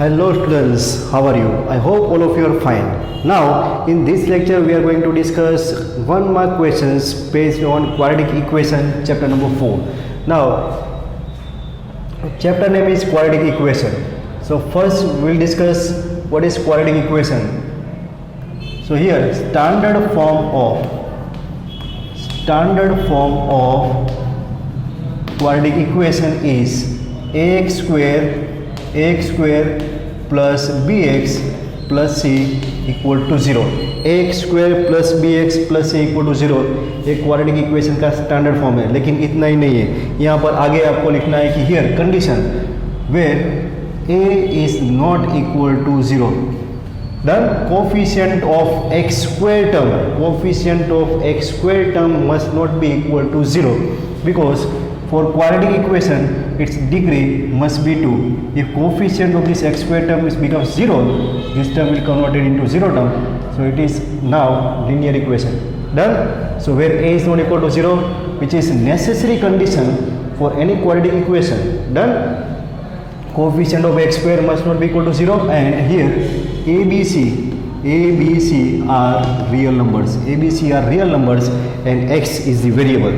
Hello students, how are you? I hope all of you are fine. Now in this lecture we are going to discuss 1 mark questions based on quadratic equation chapter number 4. Now chapter name is quadratic equation. So first we will discuss what is quadratic equation. So here standard form of quadratic equation is ax square plus bx plus c equal to 0. ax square plus bx plus c equal to 0 एक quadratic equation का standard form है. लेकिन इतना ही नहीं है, यहाँ पर आगे आपको लिखना है कि here condition where a is not equal to 0, then coefficient of x square term must not be equal to 0 because for quadratic equation its degree must be 2. If coefficient of this x square term becomes 0, this term will converted into 0 term, so it is now linear equation. Done. So where a is not equal to 0, which is necessary condition for any quadratic equation. Done. Coefficient of x square must not be equal to 0, and here ABC are real numbers. ABC are real numbers and x is the variable.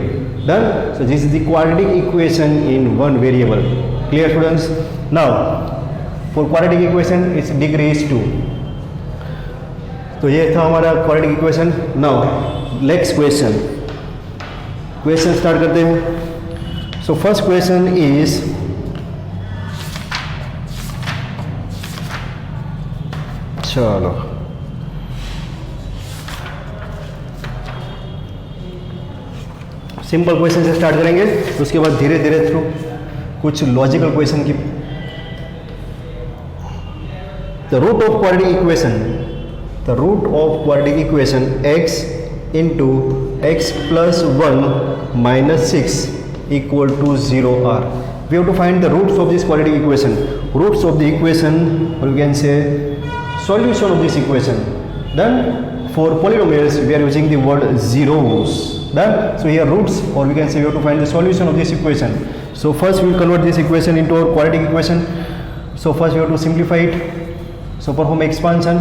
Done. So this is the quadratic equation in one variable. Clear students? Now for quadratic equation its degree is 2. तो ये था हमारा quadratic equation. Now next question start करते हैं. So first question is चलो simple question से start करेंगे, उसके बाद धीरे धीरे थ्रू कुछ लॉजिकल क्वेश्चन की. The root of quadratic equation x into x plus 1 minus 6 equal to 0 are. We have to find the roots of this quadratic equation. Roots of the equation और you can say solution of this equation. Then for polynomials we are using the word zeros. Done. So here roots, or we can say we have to find the solution of this equation. So first we will convert this equation into our quadratic equation. So first we have to simplify it. So perform expansion.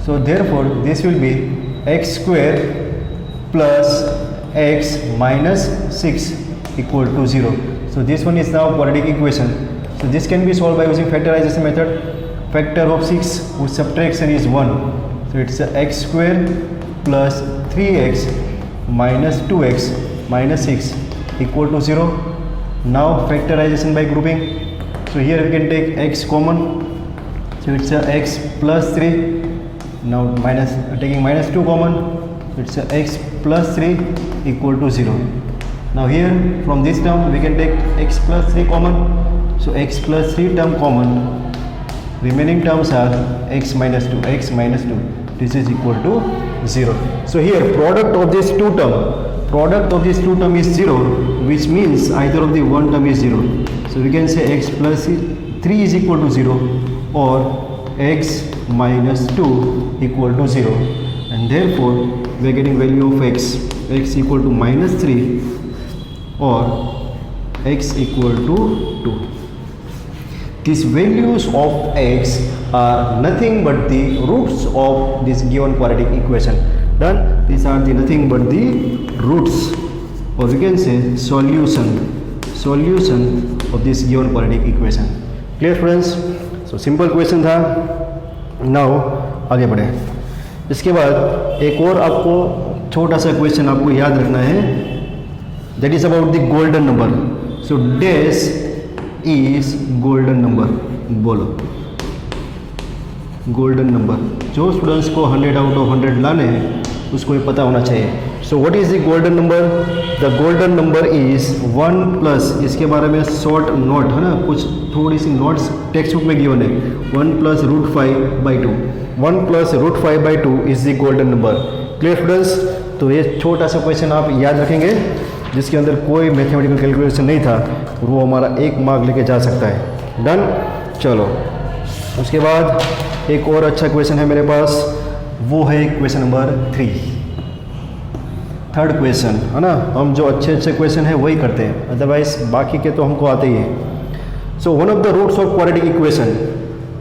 So therefore this will be x square plus x minus 6 equal to 0. So this one is now quadratic equation. So this can be solved by using factorization method. Factor of 6 whose subtraction is 1. So it's x square plus 3x minus 2x minus 6 equal to 0. Now factorization by grouping. So here we can take x common. So it's x plus 3. Now taking minus 2 common. So it's x plus 3 equal to 0. Now here from this term we can take x plus 3 common. So x plus 3 term common. Remaining terms are x minus 2. This is equal to 0. So here product of these two term is 0, which means either of the one term is 0. So we can say x plus 3 is equal to 0 or x minus 2 equal to 0, and therefore we are getting value of x equal to minus 3 or x equal to 2. These values of x are nothing but the roots of this given quadratic equation. Done. These are the nothing but the roots, or we can say solution of this given quadratic equation. Clear friends? So simple question था. Now आगे बढ़े. इसके बाद एक और आपको छोटा सा क्वेश्चन आपको याद रखना है. That is about the golden number. So dash is golden number. बोलो golden number. जो स्टूडेंट्स को 100 आउट ऑफ 100 लाने हैं उसको ये पता होना चाहिए. So what is the golden number? The golden number is 1 plus, इसके बारे में शॉर्ट नोट है ना, कुछ थोड़ी सी नोट्स टेक्स्ट बुक में गिवन है. 1 plus root 5/2. 1 plus root 5/2 is the golden number. Clear students? तो ये छोटा सा क्वेश्चन आप याद रखेंगे जिसके अंदर कोई मैथमेटिकल कैलकुलेशन नहीं था, वो हमारा 1 मार्क लेके जा सकता है. डन. चलो उसके बाद एक और अच्छा क्वेश्चन है मेरे पास, वो है क्वेश्चन नंबर 3. थर्ड क्वेश्चन है ना. हम जो अच्छे क्वेश्चन है वही करते हैं, अदरवाइज बाकी के तो हमको आते ही है. So one of the roots of quadratic equation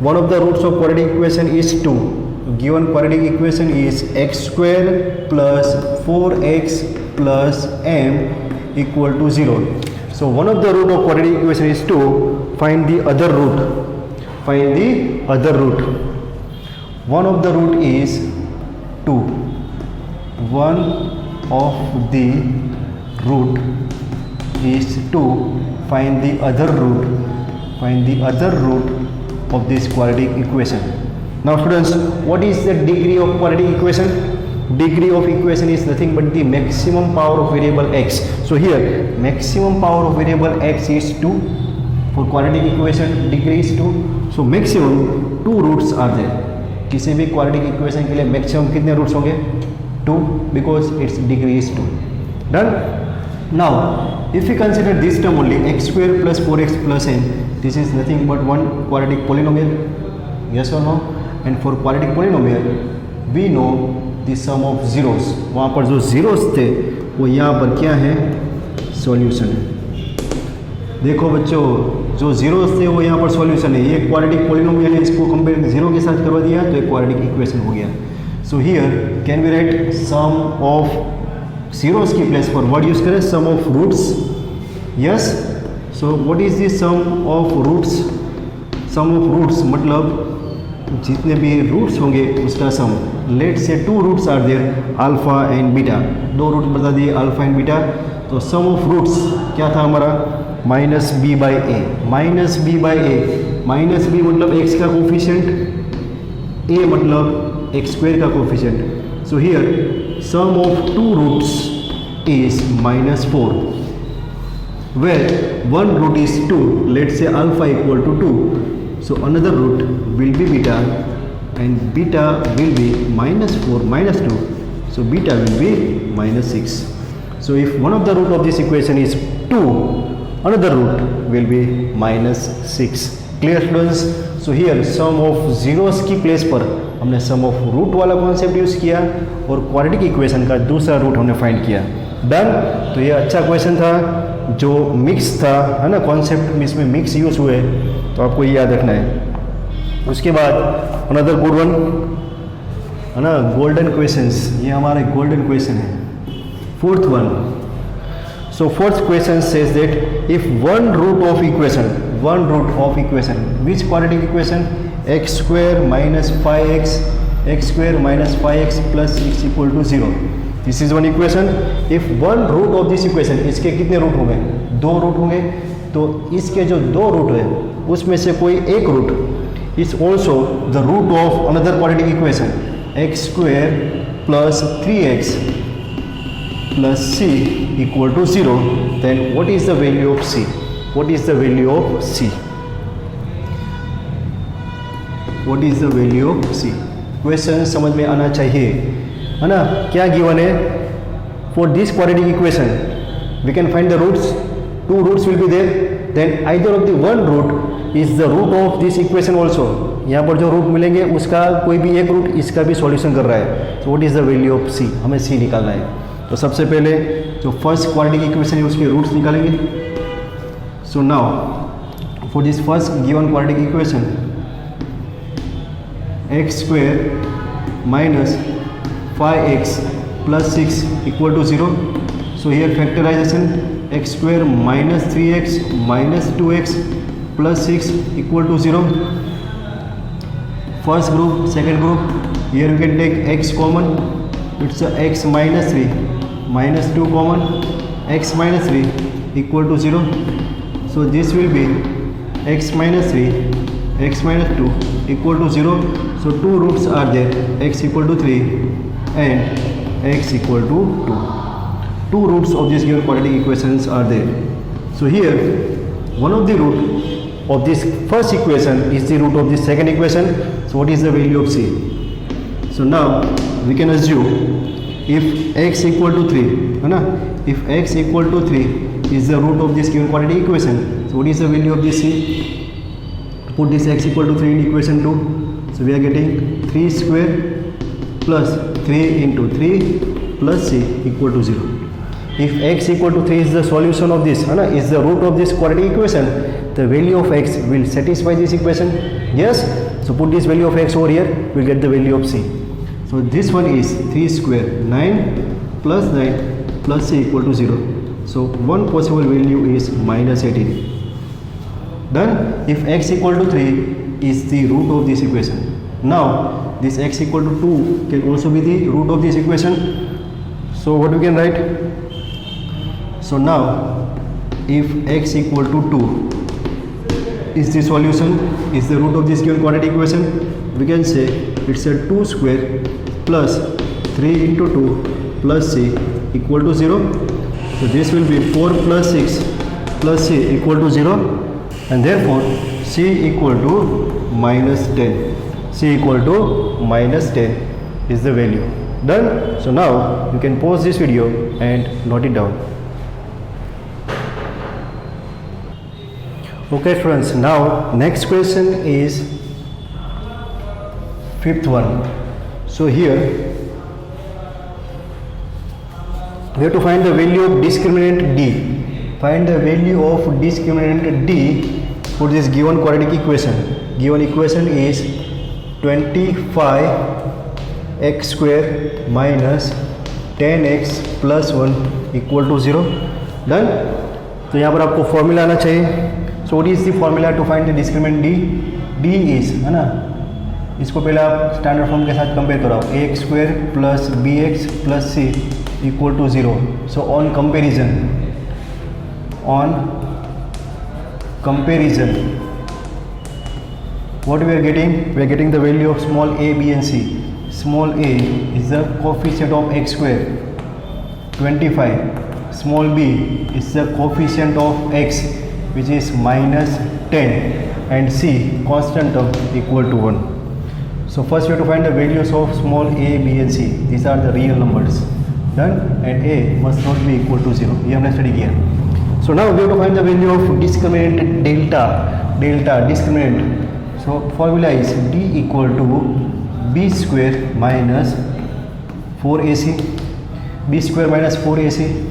one of the roots of quadratic equation is 2. Given quadratic equation is x square plus 4x plus m equal to 0. So one of the root of quadratic equation is 2. Find the other root. Find the other root. One of the root is 2. One of the root is 2. Find the other root. Find the other root of this quadratic equation. Now students, what is the degree of quadratic equation? Degree of equation is nothing but the maximum power of variable x. So here maximum power of variable x is 2. For quadratic equation degree is 2. So maximum 2 roots are there. किसी भी quadratic equation के लिए maximum कितने roots होंगे? 2, because its degree is 2. Done? Now if we consider this term only, x square plus 4x plus n, this is nothing but one quadratic polynomial. Yes or no? And for quadratic polynomial we know the sum of zeros. वहाँ पर जो zeros थे वो यहाँ पर क्या है? Solution है. देखो बच्चों, जो zeros थे वो यहाँ पर सॉल्यूशन है. ये क्वाड्रेटिक पोलिनोमियल है, इसको कंपेयर जीरो के साथ करवा दिया तो एक क्वाड्रेटिक इक्वेशन हो गया. So here can we write sum of zeros की प्लेस पर वर्ड यूज करें, sum of roots. Yes. So what is the sum of roots? Sum of roots मतलब जितने भी रूट्स होंगे उसका सम. Let say 2 roots are there, alpha and beta. 2 root बता दिए अल्फा एंड बीटा. तो सम ऑफ रूट्स क्या था हमारा? Minus B by A. Minus B by A. Minus B मतलब एक्स का कोफिशिएंट, ए मतलब एक्स स्क्वायर का coefficient. So here sum of 2 roots is minus 4, where one root is 2. Let's say alpha equal to 2. So another root will be beta, and beta will be minus 4 minus 2. So beta will be minus 6. So if one of the root of this equation is 2, another root will be minus 6. Clear students? So here sum of zeros की place पर हमने sum of root वाला concept use किया और quadratic equation का दूसरा root हमने find किया. डन. तो ये अच्छा क्वेश्चन था जो मिक्स था, है ना. कॉन्सेप्ट में इसमें मिक्स यूज़ हुए तो आपको ये याद रखना है. उसके बाद अनदर गुड वन, है ना, गोल्डन क्वेश्चंस. ये हमारे गोल्डन क्वेश्चन है. Fourth one. So fourth question says that if one root of equation which quadratic equation? X square minus 5x X square minus 5x plus 6 equal to 0. This is one equation. If one root of this equation, इसके कितने root होंगे? 2 root होंगे. तो इसके जो 2 root है उसमें से कोई एक root is also the root of another quadratic equation, X square plus 3x plus c equal to 0. Then what is the value of c? What is the value of c? What is the value of c? Question समझ में आना चाहिए, है ना. क्या given है? For this quadratic equation we can find the roots. 2 roots will be there. Then either of the one root is the root of this equation also. यहाँ पर जो रूट मिलेंगे उसका कोई भी एक रूट इसका भी सॉल्यूशन कर रहा है. सो what is the value of c? हमें c निकालना है. तो सबसे पहले जो फर्स्ट क्वाड्रेटिक इक्वेशन है उसके रूट्स निकालेंगे. So now for this first given quadratic equation, X square minus 5x plus 6 equal to 0. So here factorization, x square minus 3x minus 2x plus 6 equal to 0. First group, second group, here we can take x common. It's a x minus 3 minus 2 common, x minus 3 equal to 0. So this will be x minus 3 x minus 2 equal to 0. So 2 roots are there, x equal to 3 and x equal to 2. 2 roots of this given quadratic equations are there. So here one of the root of this first equation is the root of the second equation. So what is the value of c? So now we can assume if x equal to 3, है ना, if x equal to 3 is the root of this given quadratic equation, so what is the value of this c? Put this x equal to 3 in equation 2. So we are getting 3 square plus 3 into 3 plus c equal to 0. If x equal to 3 is the solution of this, is the root of this quadratic equation, the value of x will satisfy this equation. Yes, so put this value of x over here, we'll get the value of c. So this one is 3 square 9 plus 9 plus c equal to 0. So one possible value is minus 18. Then if x equal to 3 is the root of this equation. Now this x equal to 2 can also be the root of this equation. So what we can write? So now if x equal to 2 is the solution, is the root of this given quadratic equation, we can say it's a 2 square plus 3 into 2 plus c equal to 0. So this will be 4 plus 6 plus c equal to 0, and therefore c equal to minus 10. C equal to minus 10 is the value. Done? So now you can pause this video and note it down. Okay friends, now next question is fifth one. So here we have to find the value of discriminant d. Find the value of discriminant d for this given quadratic equation. Given equation is 25 x square minus 10x plus 1 equal to 0. Done? तो यहाँ पर आपको formula आना चाहिए. So what is the formula to find the discriminant d? d is, है ना, इसको पहले आप स्टैंडर्ड फॉर्म के साथ कंपेयर कराओ. ax square plus bx plus c equal to 0. So on comparison, what we are getting? We are getting the value of small a, b and c. Small a is the coefficient of x square 25. Small b is the coefficient of x, which is minus 10, and c constant term equal to 1. So first we have to find the values of small a, b and c. These are the real numbers. Done? And a must not be equal to 0. ये हमने study किया. So now we have to find the value of discriminant delta discriminant. So formula is d equal to b square minus 4ac. b square minus 4ac,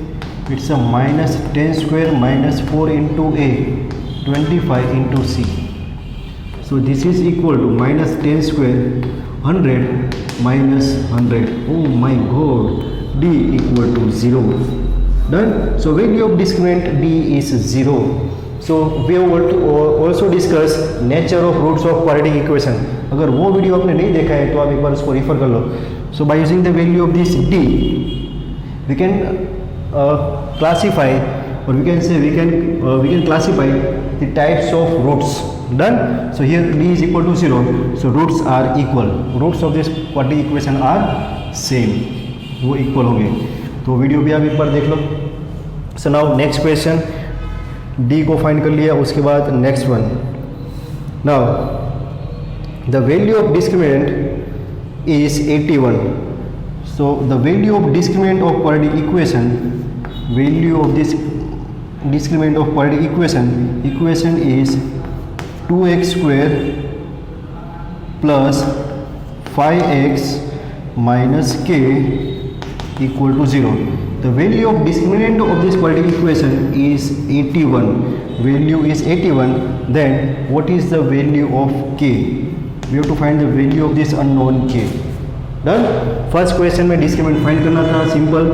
it's a minus 10 square minus 4 into a, 25 into c. So this is equal to minus 10 square 100 minus 100. Oh my god, d equal to 0. Done? So value of discriminant d is 0. So we have also discussed nature of roots of quadratic equation. अगर वो video आपने नहीं देखा है तो आप एक बार उसको रिफर कर लो. So by using the value of this d, we can classify, or we can say we can classify the types of roots. Done? So here d is equal to 0. So roots are equal. Roots of this quadratic equation are same. वो equal होंगे. तो video भी आप एक बार देख लो. So now next question, d को find कर लिया. उसके बाद next one. Now the value of discriminant is 81. So the value of discriminant of quadratic equation, value of this discriminant of quadratic equation is 2x square plus 5x minus k equal to 0. The value of discriminant of this quadratic equation is 81. Value is 81. Then what is the value of k? We have to find the value of this unknown k. Done? First question में discriminant find करना था. Simple.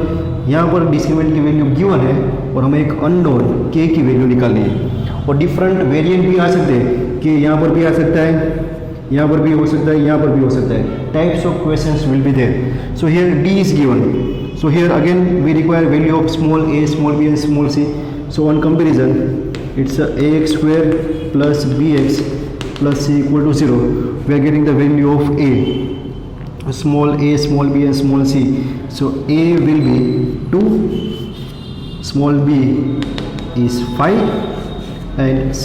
यहाँ पर discriminant की value given है और हमें एक अननोन k की वैल्यू निकालनी है. और डिफरेंट वेरिएंट भी आ सकते हैं कि यहाँ पर भी आ सकता है, यहाँ पर भी हो सकता है, यहाँ पर भी हो सकता है. Types of questions will be there. So here d is given. So here again we require value of small a, small b and small c. So on comparison it's ax square plus bx plus c equal to 0. We are getting the value of a, small a, small b and small c. So a will be 2, small b is 5 and c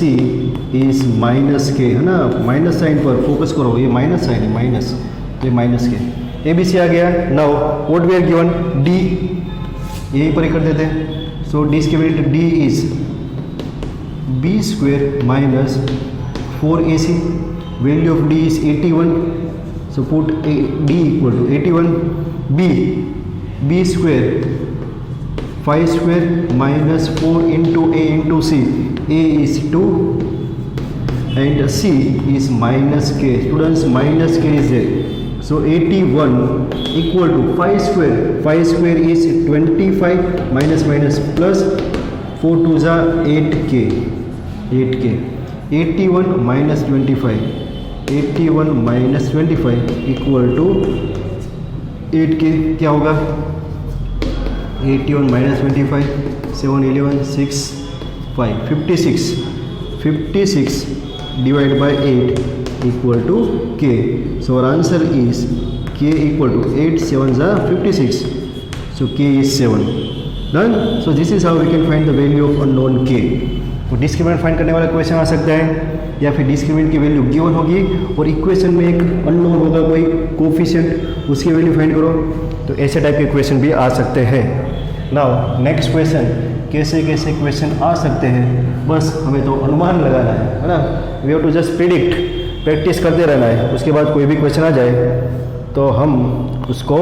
is minus k. है ना, minus sign पर focus करो. ये minus sign है, minus, ये minus के. A B C आ गया. Now what we are given? D. यहीं पर ही कर देते हैं. So discriminant D is b square minus 4ac. Value of d is 81. So put d equal to 81. b square 5 square minus 4 into a into c. A is 2, and C is minus k. Students, minus k is there. So 81 equal to 5 square. 5 square is 25 minus minus plus 4 2s are 8k. 8k. 81 minus 25. 81 minus 25 equal to 8k. क्या होगा? 81 minus 25, 7 11 6 5 56. 56 divided by 8 equal to k. So our answer is k equal to 8 7s are 56. So k is 7. Done. So this is how we can find the value of unknown k. तो discriminant find करने वाला question आ सकता है, या फिर discriminant की value given होगी और इक्वेशन में एक अननोन होगा कोई कोफिशिएंट, उसकी वैल्यू फाइंड करो. तो ऐसे टाइप के क्वेश्चन भी आ सकते हैं. नाउ नेक्स्ट क्वेश्चन, कैसे कैसे क्वेश्चन आ सकते हैं, बस हमें तो अनुमान लगाना है ना. We have to just predict, practice करते रहना है. उसके बाद कोई भी क्वेश्चन आ जाए तो हम उसको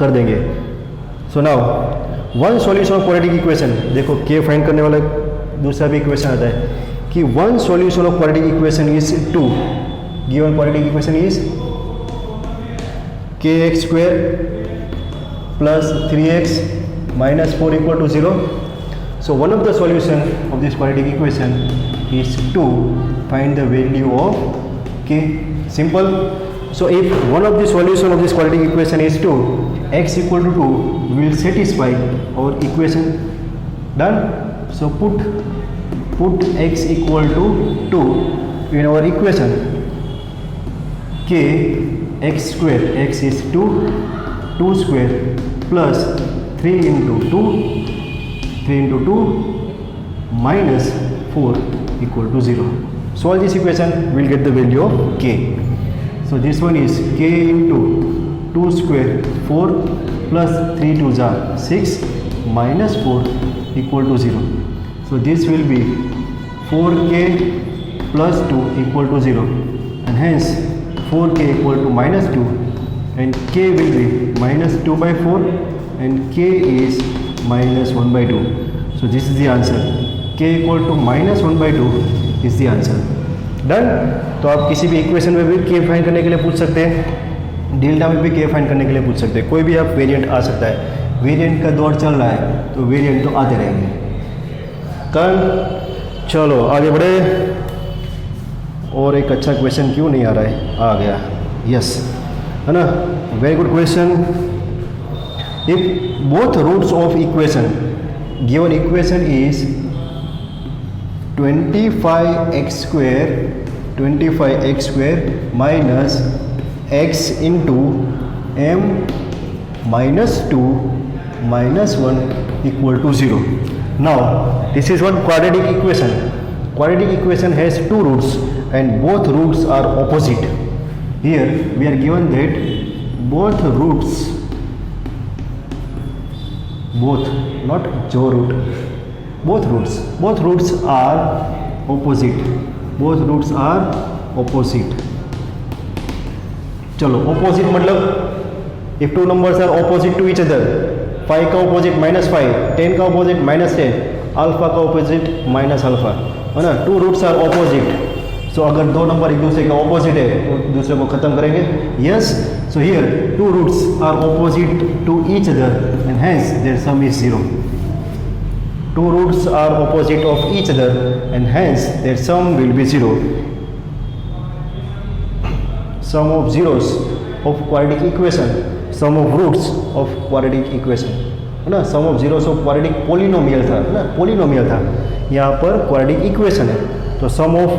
कर देंगे. So now one solution of quadratic equation. देखो के फाइंड करने वाला दूसरा भी इक्वेशन आता है कि one solution of quadratic equation is 2. Given quadratic equation is kx square plus 3x minus 4 equal to 0. So one of the solution of this quadratic equation is to find the value of k. Simple. So if one of the solution of this quadratic equation is 2, x equal to 2 will satisfy our equation. Done. So put x equal to 2 in our equation. K x square, x is 2, 2 square plus 3 into 2 minus 4 equal to 0. Solve this equation, we'll get the value of k. So this one is k into 2 square 4 plus 3 2s are 6 minus 4 equal to 0. So this will be 4k plus 2 equal to 0, and hence 4k equal to minus 2, and k will be minus 2 by 4 and k is minus 1 by 2. So this is the answer. k equal to minus 1 by 2 is the answer. Done. तो आप किसी भी equation में भी k find करने के लिए पूछ सकते हैं, डेल्टा में भी k फाइंड करने के लिए पूछ सकते हैं. कोई भी आप वेरिएंट आ सकता है. वेरिएंट का दौर चल रहा है तो वेरिएंट तो आते रहेंगे. कल चलो आगे बढ़े. और एक अच्छा क्वेश्चन क्यों नहीं आ रहा है, आ गया. यस, है ना. Very good question. If both roots of equation, given equation is 25x square minus x into m minus 2 minus 1 equal to 0. Now this is one quadratic equation. Quadratic equation has two roots and both roots are opposite. Here we are given that both roots, both, not jo root, both roots are opposite. Both roots are opposite. चलो opposite मतलब if two numbers are opposite to each other, 5 का opposite minus 5, 10 का opposite minus 10, alpha का opposite minus अल्फा, है ना. Two roots are opposite. So अगर दो नंबर एक दूसरे के ऑपोजिट है तो दूसरे को खत्म करेंगे. Yes. So here two roots are opposite to each other and hence their sum is 0. Two roots are opposite of each other and hence their sum will be 0. Sum of zeros of quadratic equation, sum of roots of quadratic equation, है ना. Sum of zeros of quadratic polynomial था, है ना, polynomial था. यहाँ पर quadratic equation है तो सम ऑफ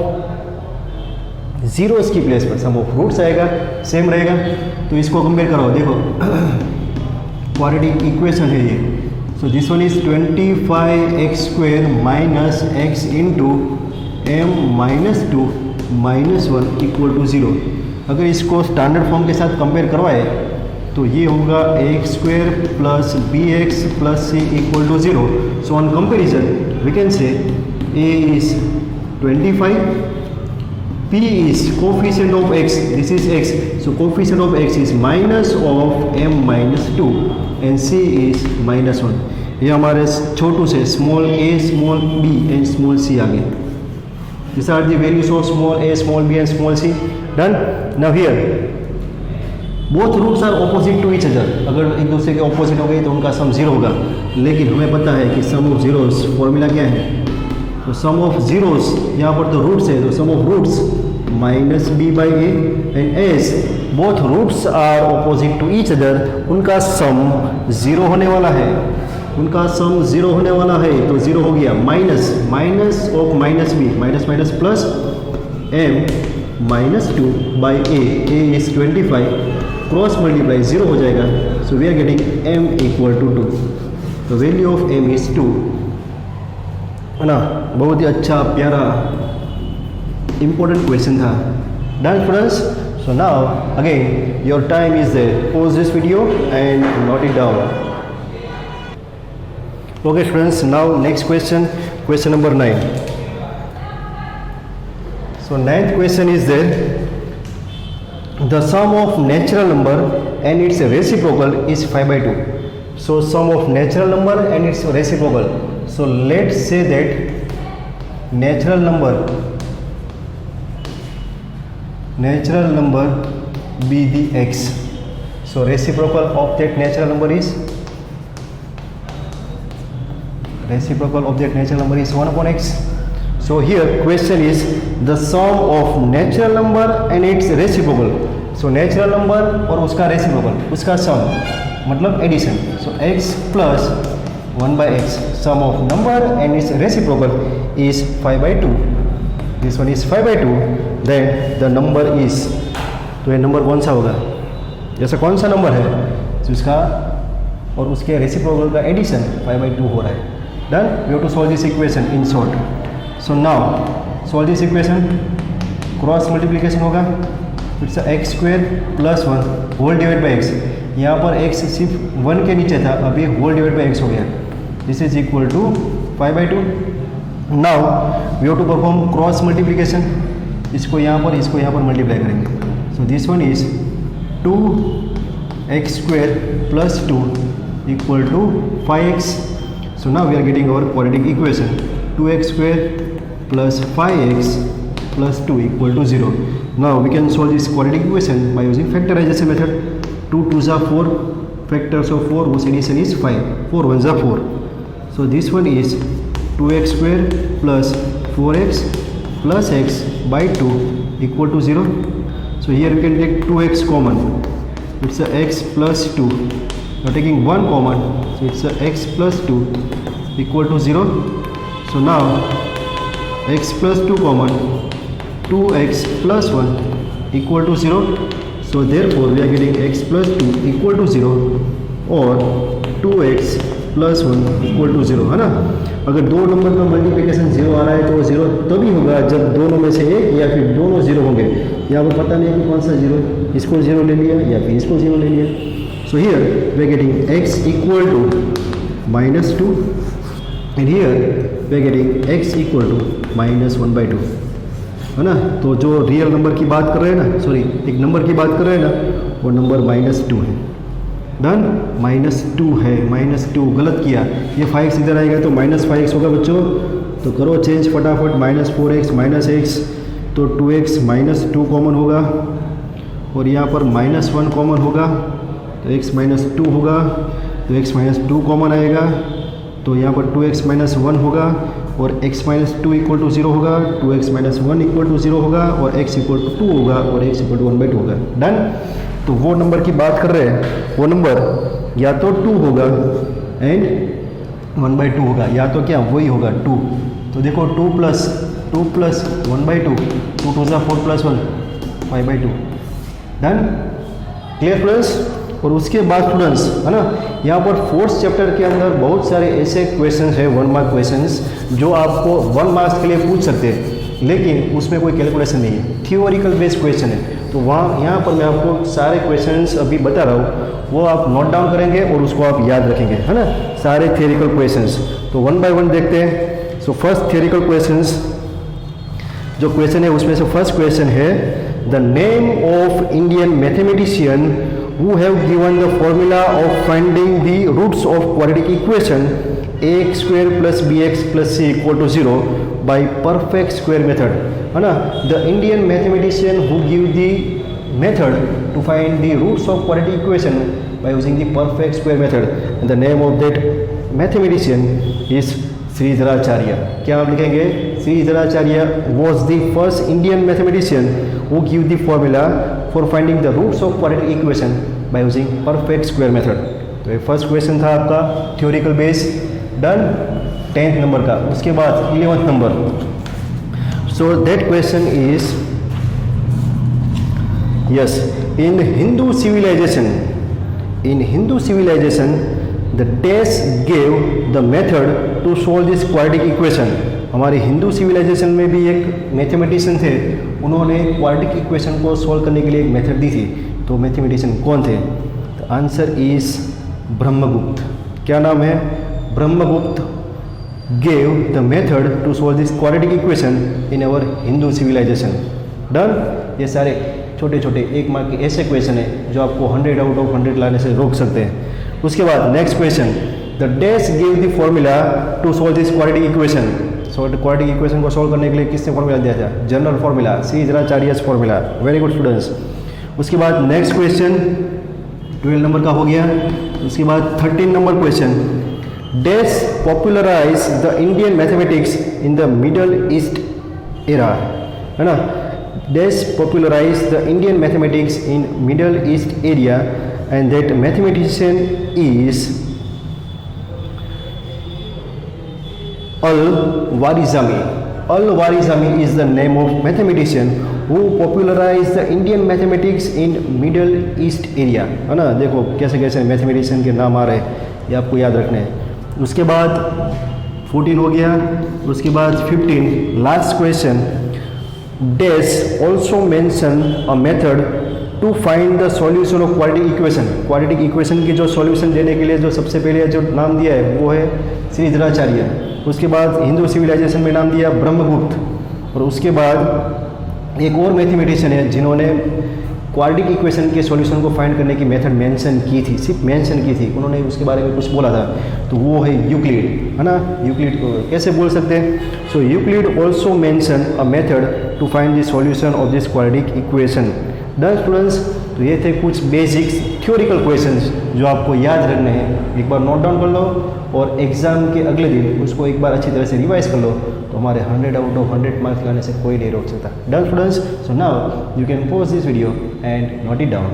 जीरोस की प्लेस पर सम ऑफ रूट्स आएगा, सेम रहेगा. तो इसको कंपेयर करो. देखो क्वाड्रेटिक इक्वेशन है ये. सो this one is 25x square minus x into m minus 2 minus 1 equal to 0. अगर इसको स्टैंडर्ड फॉर्म के साथ कंपेयर करवाए तो ये होगा x square plus bx plus c equal to 0. So on comparison we can say a is 25, p is coefficient of x, this is x, so coefficient of x is minus of m minus 2 and c is minus 1. ये हमारे छोटू से small a, small b and small c आ गए. These are the values of small a, small b and small c. Done. Now here both roots are opposite to each other. अगर एक दूसरे के opposite हो गए तो उनका सम 0 होगा, लेकिन हमें पता है कि सम ऑफ जीरोस फॉर्मूला क्या है, तो सम ऑफ जीरोस यहाँ पर तो रूट्स है, तो sum of roots minus B by a, and as both roots are opposite to each other, उनका सम 0 होने वाला है, उनका सम 0 होने वाला है, तो 0 हो गया, minus minus of minus B, minus minus plus M minus 2 by A is 25, cross multiply 0 हो जाएगा, so we are getting m equal to 2, तो वैल्यू ऑफ m इज 2, है ना। बहुत ही अच्छा प्यारा इंपॉर्टेंट क्वेश्चन था। Done friends, so now again your time is there, pause this video and note it down. Okay friends, now next question, question number 9. So 9th question is there, the sum of natural number and its reciprocal is 5/2. So sum of natural number and its reciprocal. So let's say that natural number be the x. So reciprocal of that natural number is 1 upon x. So here question is the sum of natural number and its reciprocal. So natural number और उसका reciprocal, उसका sum मतलब addition. So x plus 1 by x, sum of number and its reciprocal is 5/2. This one is 5/2. Then the number is, तो ये number कौन सा होगा, जैसा कौन सा नंबर है तो उसका और उसके reciprocal का addition 5/2 हो रहा है. Done. We have to solve this equation in short. So now solve this equation, cross multiplication होगा, it's x square plus 1 whole divide by x, यहाँ पर x सिर्फ 1 के नीचे था, अभी होल डिवाइड बाई x हो गया, this is equal to 5/2. Now we have to perform cross multiplication, इसको यहाँ पर मल्टीप्लाई करेंगे. So this one is 2x square plus 2 equal to 5x. So now we are getting our quadratic equation, 2x square plus 5x plus 2 equal to 0. Now we can solve this quadratic equation by using factorization method. 2 2s are 4, factors of 4 whose addition is 5, 4 1s are 4. So this one is 2x square plus 4x plus x by 2 equal to 0. So here we can take 2x common, it's a x plus 2. Now taking 1 common, so it's a x plus 2 equal to 0. So now x plus 2 common, 2x plus 1 equal to 0. So therefore we are getting x plus 2 equal to 0 और 2x plus 1 equal to 0, है ना. अगर दो number का multiplication 0 आ रहा है तो 0 तभी होगा जब दोनों में से एक या फिर दोनों 0 होंगे. यहाँ पर पता नहीं कि कौन सा 0, इसको 0 ले लिया या फिर इसको 0 ले लिया. So here we are getting x equal to -2 and here we are getting x equal to -1/2, है ना. तो जो रियल नंबर की बात कर रहे हैं ना, सॉरी एक नंबर की बात कर रहे हैं ना, वो नंबर -2 है. डन, -2 है, -2 गलत किया, ये 5 इधर आएगा तो -5x होगा बच्चों. तो करो चेंज फटाफट, -4x -x, तो 2x -2 कॉमन होगा और यहाँ पर -1 कॉमन होगा, तो x -2 होगा, तो x -2 कॉमन आएगा, तो यहाँ पर 2x -1 होगा और x -2 इक्वल टू 0 होगा, 2x -1 इक्वल टू 0 होगा और x इक्वल टू 2 होगा और x इक्वल टू 1/2 होगा. डन. तो वो नंबर की बात कर रहे हैं, वो नंबर या तो 2 होगा एंड 1/2 होगा, या तो क्या वही होगा 2. तो देखो 2 plus 1/2, 2 2 4 plus 1 5/2. Done. Clear friends. और उसके बाद स्टूडेंट्स, है ना, यहाँ पर 4th चैप्टर के अंदर बहुत सारे ऐसे क्वेश्चंस हैं 1 मार्क क्वेश्चंस जो आपको 1 मार्क्स के लिए पूछ सकते हैं, लेकिन उसमें कोई कैलकुलेशन नहीं है, थियोरिकल बेस्ड क्वेश्चन है. तो वहाँ यहाँ पर मैं आपको सारे क्वेश्चंस अभी बता रहा हूँ, वो आप नोट डाउन करेंगे और उसको आप याद रखेंगे, है ना, सारे थियोरिकल क्वेश्चंस. तो 1 बाय 1 देखते हैं. सो फर्स्ट थियोरिकल क्वेश्चंस जो क्वेश्चन है उसमें से फर्स्ट क्वेश्चन है, the name of Indian mathematician who have given the formula of finding the roots of quadratic equation ax square plus bx plus c equal to 0 bye perfect square method, है ना. The Indian mathematician who give the method to find the roots of quadratic equation by using the perfect square method, and the name of that mathematician is Sridharacharya. क्या आप लिखेंगे? Sridharacharya was the first Indian mathematician who gave the formula for finding the roots of quadratic equation by using perfect square method. तो ये first question था आपका theoretical base, done 10th number का. उसके बाद 11th number. So that question is yes, in Hindu civilization the dash gave the method to solve this quadratic equation. हमारे Hindu civilisation में भी एक मैथमेटिशियन थे, उन्होंने क्वाड्रेटिक इक्वेशन को सॉल्व करने के लिए एक मेथड दी थी. तो मैथमेटिशियन कौन थे? The answer is Brahmagupta. क्या नाम है? Brahmagupta gave the method to solve this quadratic equation in our Hindu civilization. Done. ये सारे छोटे छोटे 1 मार्क के ऐसे क्वेश्चन है जो आपको 100 आउट ऑफ 100 लाने से रोक सकते हैं. उसके बाद next question, the dash give the formula to solve this quadratic equation. So quadratic equation को सॉल्व करने के लिए किसने फॉर्मूला दिया था? General formula, Sridharacharya's formula. Very good students. उसके बाद नेक्स्ट क्वेश्चन 12 नंबर का हो गया. उसके बाद 13 number question, dash popularise the Indian mathematics in the Middle East era, है ना. Dash popularized the Indian mathematics in Middle East area, and that mathematician is Al-Warizami. Al-Warizami is the name of mathematician who popularized the Indian mathematics in Middle East area, है ना. देखो कैसे कैसे mathematician के नाम आ रहे हैं, ये आपको याद रखने हैं. उसके बाद 14 हो गया. उसके बाद 15 last question, dash also mention a method to find the solution of quadratic equation. quadratic equation की जो सॉल्यूशन देने के लिए जो सबसे पहले जो नाम दिया है वो है श्रीधराचार्य. उसके बाद हिंदू सिविलाइजेशन में नाम दिया ब्रह्मगुप्त. और उसके बाद एक और मैथमेटिशियन है जिन्होंने क्वाड्रेटिक इक्वेशन के सॉल्यूशन को फाइंड करने की मेथड मेंशन की थी, सिर्फ मेंशन की थी, उन्होंने उसके बारे में कुछ बोला था, तो वो है यूक्लिड, है ना. यूक्लिड को कैसे बोल सकते हैं? So Euclid also mention a method to find the solution of this quadratic equation. Done students. तो ये थे कुछ बेसिक्स थ्योरिकल क्वेश्चंस जो आपको याद रखने हैं. एक बार नोट डाउन कर लो और एग्जाम के अगले दिन उसको एक बार अच्छी तरह से रिवाइज कर लो, तो हमारे 100 आउट ऑफ 100 मार्क्स लाने से कोई नहीं रोक सकता. Done students. So now you can pause this video and note it down.